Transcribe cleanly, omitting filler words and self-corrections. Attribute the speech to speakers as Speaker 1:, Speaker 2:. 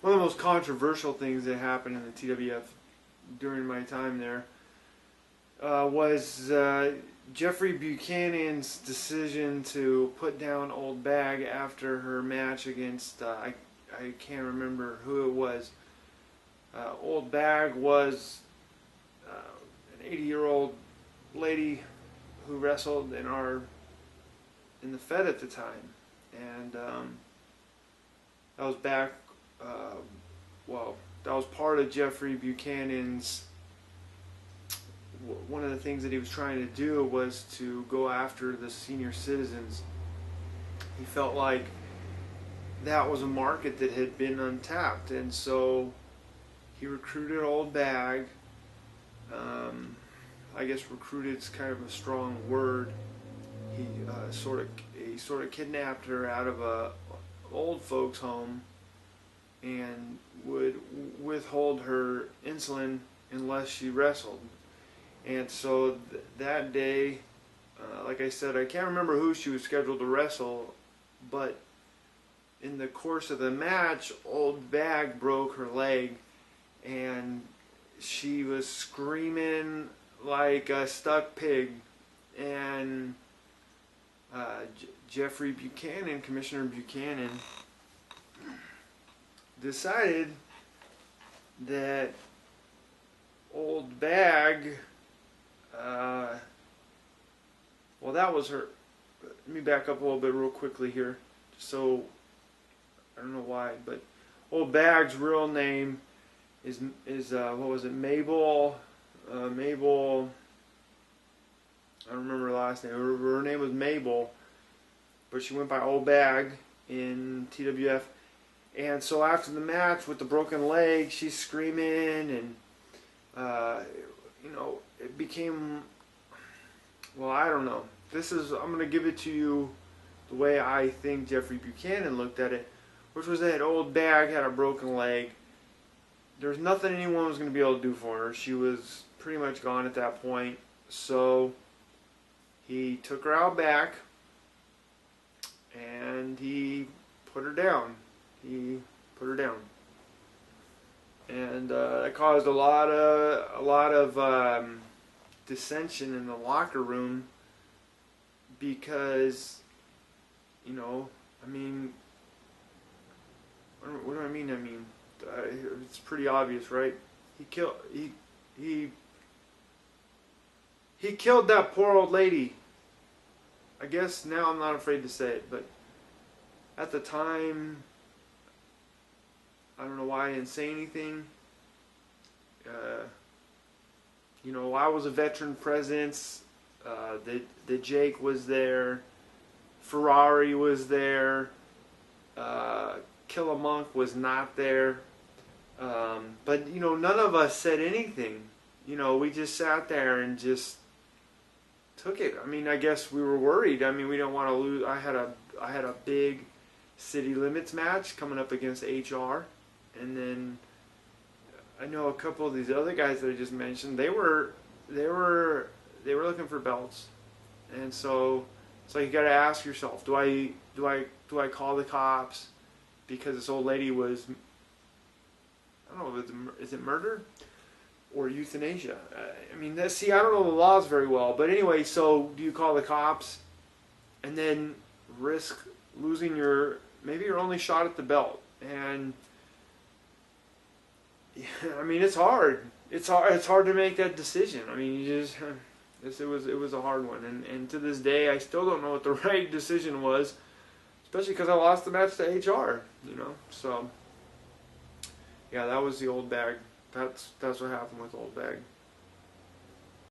Speaker 1: one of the most controversial things that happened in the TWF during my time there was Jeffrey Buchanan's decision to put down Old Bag after her match against, I can't remember who it was. Old Bag was an 80-year-old lady who wrestled in the Fed at the time, and that was back. Well, that was part of Jeffrey Buchanan's. One of the things that he was trying to do was to go after the senior citizens. He felt like that was a market that had been untapped, and so he recruited Old Bag. I guess recruited's kind of a strong word. He sort of kidnapped her out of a old folks' home and would withhold her insulin unless she wrestled. And so that day, like I said, I can't remember who she was scheduled to wrestle, but in the course of the match, Old Bag broke her leg, and she was screaming like a stuck pig. And Jeffrey Buchanan, Commissioner Buchanan, decided that Old Bag, well, that was her. Let me back up a little bit real quickly here. So, I don't know why, but Old Bag's real name is what was it, Mabel, Mabel, I don't remember her last name. Her name was Mabel, but she went by Old Bag in TWF. And so after the match with the broken leg, she's screaming, and you know, it became, well, I don't know. I'm going to give it to you the way I think Jeffrey Buchanan looked at it, which was that Old Bag had a broken leg. There's nothing anyone was going to be able to do for her. She was pretty much gone at that point. So he took her out back and he put her down. He put her down, and that caused a lot of dissension in the locker room, because, you know, I mean, what do I mean? I mean, it's pretty obvious, right? He killed that poor old lady. I guess now I'm not afraid to say it, but at the time, I don't know why I didn't say anything. You know, I was a veteran presence. The Jake was there. Ferrari was there. Killer Monk was not there. But, you know, none of us said anything. You know, we just sat there and just took it. I mean, I guess we were worried. I mean, we don't want to lose. I had a big city limits match coming up against HR. And then I know a couple of these other guys that I just mentioned, they were looking for belts. And so it's like, you got to ask yourself, do I call the cops because this old lady was, I don't know, is it murder or euthanasia? I mean, see, I don't know the laws very well, but anyway, so do you call the cops and then risk losing maybe your only shot at the belt? And I mean, it's hard. It's hard to make that decision. I mean, it was a hard one, and to this day, I still don't know what the right decision was, especially because I lost the match to HR. You know, so yeah, that was the Old Bag. That's what happened with Old Bag.